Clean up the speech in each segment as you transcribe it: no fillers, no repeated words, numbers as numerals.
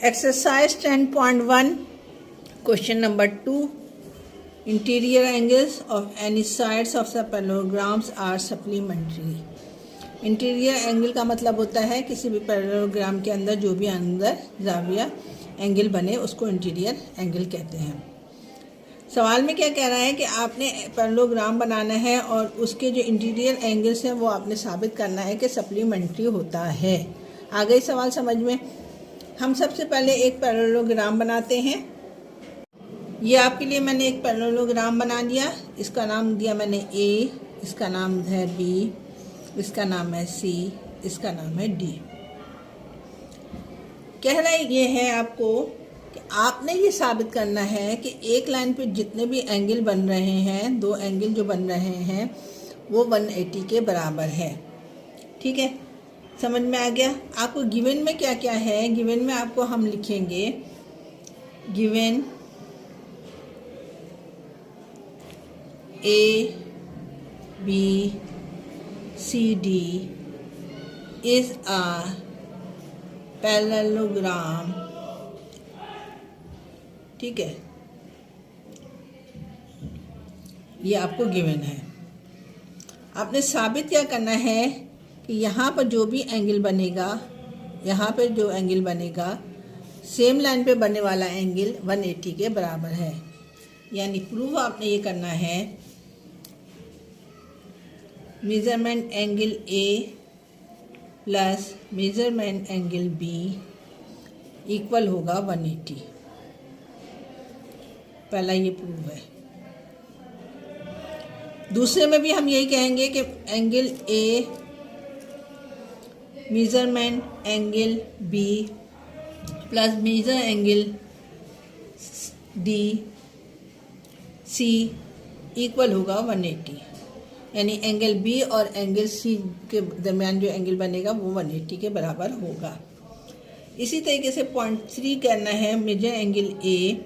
Exercise 10.1 question number 2. Interior angles of any sides of the parallelograms are supplementary. Interior angle का मतलब होता है किसी भी पैरेललोग्राम के अंदर जो भी अंदर जाविया एंगल बने उसको इंटीरियर एंगल कहते हैं। सवाल में क्या कह रहा है कि आपने पैरेललोग्राम बनाना है और उसके जो इंटीरियर एंगल्स हैं वो आपने साबित करना है कि सप्लीमेंट्री होता है। आ गई सवाल समझ में। हम सबसे पहले एक पैरेललोग्राम बनाते हैं। ये आपके लिए मैंने एक पैरेललोग्राम बना दिया। इसका नाम दिया मैंने ए, इसका नाम है बी, इसका नाम है सी, इसका नाम है डी। कहना ये है आपको कि आपने ये साबित करना है कि एक लाइन पे जितने भी एंगल बन रहे हैं, दो एंगल जो बन रहे हैं वो 180 के बराबर है। ठीक है, समझ में आ गया। आपको गिवन में क्या क्या है, गिवन में आपको हम लिखेंगे given A B C D is a parallelogram. ठीक है, ये आपको गिवन है। आपने साबित क्या करना है कि यहाँ पर जो भी एंगल बनेगा, यहाँ पर जो एंगल बनेगा सेम लाइन पे बनने वाला एंगल 180 के बराबर है। यानी प्रूव आपने ये करना है measurement angle A plus measurement angle B equal होगा 180। पहला ये प्रूव है। दूसरे में भी हम यही कहेंगे कि angle A measurement angle B plus measure angle D C equal होगा 180। यानी एंगल बी और एंगल सी के दरमियान जो एंगल बनेगा वो 180 के बराबर होगा। इसी तरीके से पॉइंट 3 करना है measure angle A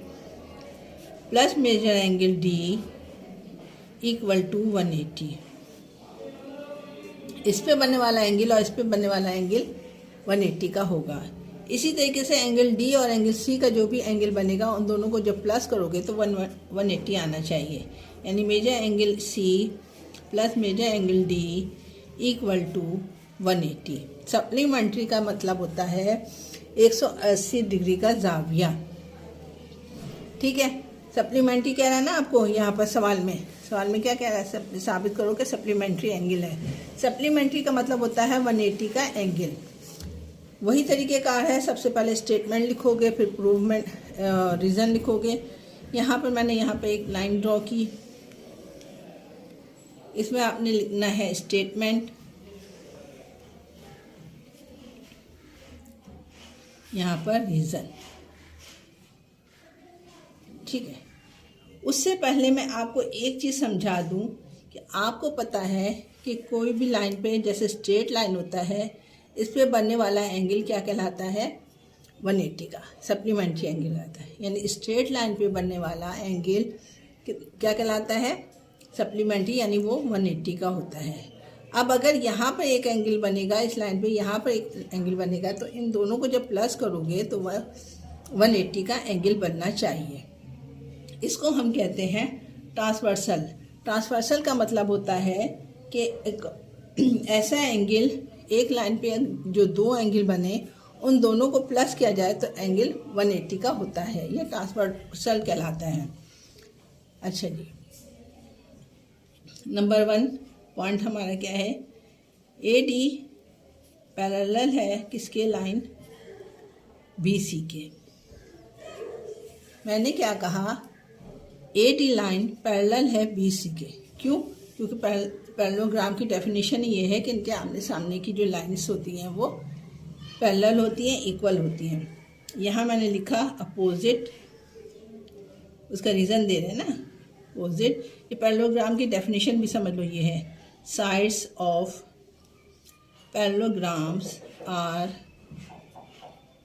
plus measure angle D equal to 180। इस पे बनने वाला एंगल और इस पे बनने वाला एंगल 180 का होगा। इसी तरीके से एंगल डी और एंगल सी का जो भी एंगल बनेगा उन दोनों को जब प्लस करोगे तो 180 आना चाहिए। यानी measure angle C plus measure angle D equal to 180। Supplementary का मतलब होता है 180 डिग्री का जाविया। ठीक है, सप्लीमेंट्री कह रहा है ना आपको यहाँ पर सवाल में क्या कह रहा है, साबित करो कि सप्लीमेंट्री एंगल है। सप्लीमेंट्री का मतलब होता है 180 का एंगल। वही तरीक़ेकार है, सबसे पहले स्टेटमेंट लिखोगे, फिर प्रूवमेंट रीज़न लिखोगे। यहाँ पर मैंने यहाँ पे एक लाइन ड्रॉ की, इसमें आपने लिखना है स्टेटमेंट, यहाँ पर रीज़न। ठीक है, उससे पहले मैं आपको एक चीज़ समझा दूँ कि आपको पता है कि कोई भी लाइन पे जैसे स्ट्रेट लाइन होता है, इस पे बनने वाला एंगल क्या कहलाता है, 180 का सप्लीमेंट्री एंगल आता है। यानी स्ट्रेट लाइन पे बनने वाला एंगल क्या कहलाता है, सप्लीमेंट्री, यानी वो 180 का होता है। अब अगर यहाँ पर एक एंगल बनेगा, इस लाइन पे यहाँ पर एक एंगल बनेगा, तो इन दोनों को जब प्लस करोगे तो वह 180 का एंगल बनना चाहिए। इसको हम कहते हैं ट्रांसवर्सल। ट्रांसवर्सल का मतलब होता है कि एक ऐसा एंगल, एक लाइन पे जो दो एंगल बने उन दोनों को प्लस किया जाए तो एंगल 180 का होता है। ये ट्रांसवर्सल कहलाता है। अच्छा जी, नंबर 1 पॉइंट हमारा क्या है, ए डी पैरेलल है किसके, लाइन बी सी के। मैंने क्या कहा, ए डी लाइन पैरेलल है बी सी के। क्यों? क्योंकि पैरेललोग्राम की डेफिनेशन ये है कि इनके आमने सामने की जो लाइन्स होती हैं वो पैरेलल होती हैं, इक्वल होती हैं। यहाँ मैंने लिखा अपोजिट, उसका रीज़न दे रहे हैं ना, अपोजिट। ये पैरेललोग्राम की डेफिनेशन भी समझ लो, ये है sides of parallelograms are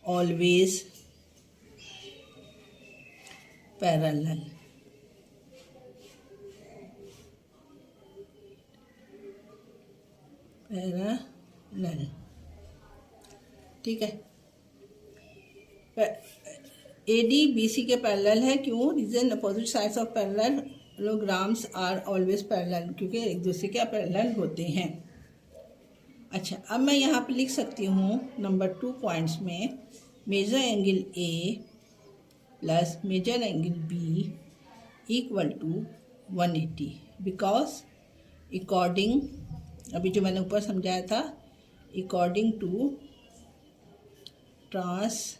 always parallel. Parallel, ठीक है। AD BC के पैरेलल है। क्यों? Reason opposite sides of parallelograms are always parallel, क्योंकि एक दूसरे के पैरेलल होते हैं। अच्छा, अब मैं यहाँ पे लिख सकती हूँ नंबर 2 पॉइंट्स में measure angle A plus measure angle B equal to 180, because according, अभी जो मैंने ऊपर समझाया था, अकॉर्डिंग टू ट्रांसवर्सल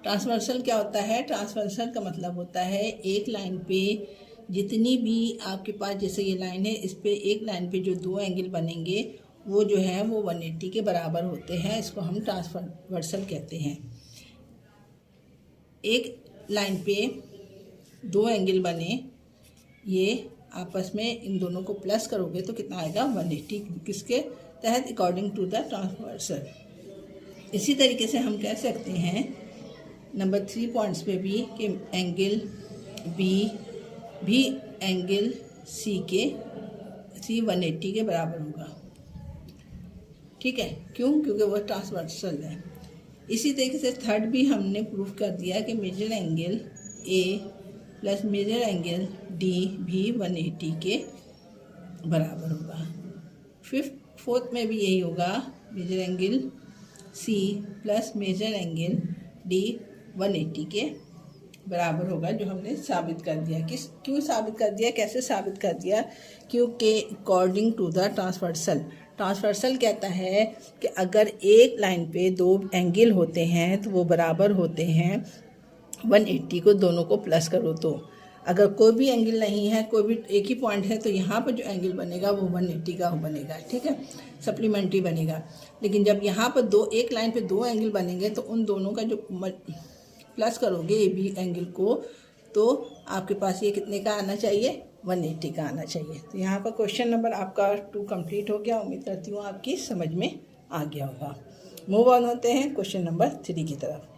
ट्रांसवर्सल क्या होता है? ट्रांसवर्सल का मतलब होता है एक लाइन पे जितनी भी आपके पास, जैसे ये लाइन है, इस पे एक लाइन पे जो 2 एंगल बनेंगे वो जो है वो 180 के बराबर होते हैं। इसको हम ट्रांसवर्सल कहते हैं। एक लाइन पे 2 एंगल बने, ये आपस में इन दोनों को प्लस करोगे तो कितना आएगा? 180। किसके तहत? According to the transversal. इसी तरीके से हम कह सकते हैं नंबर 3 पॉइंट्स पे भी कि एंगल B भी एंगल C 180 के बराबर होगा। ठीक है, क्यों? क्योंकि वह ट्रांसवर्सल है। इसी तरीके से थर्ड भी हमने प्रूफ कर दिया कि measure angle A plus measure angle D भी 180 के बराबर होगा। फोर्थ में भी यही होगा, measure angle C plus measure angle D 180 के बराबर होगा, जो हमने साबित कर दिया। क्यों साबित कर दिया? कैसे साबित कर दिया? क्योंकि अकॉर्डिंग टू द ट्रांसवर्सल कहता है कि अगर एक लाइन पे 2 एंगल होते हैं तो वो बराबर होते हैं 180 को, दोनों को प्लस करो तो। अगर कोई भी एंगल नहीं है, कोई भी एक ही पॉइंट है, तो यहाँ पर जो एंगल बनेगा वो 180 का बनेगा। ठीक है, सप्लीमेंट्री बनेगा। लेकिन जब यहाँ पर एक लाइन पे 2 एंगल बनेंगे तो उन दोनों का जो प्लस करोगे AB एंगल को, तो आपके पास ये कितने का आना चाहिए? 180 का आना चाहिए। तो यहाँ पर क्वेश्चन नंबर आपका 2 कंप्लीट हो गया। उम्मीद करती हूँ आपकी समझ में आ गया होगा। मूव ऑन होते हैं क्वेश्चन नंबर 3 की तरफ।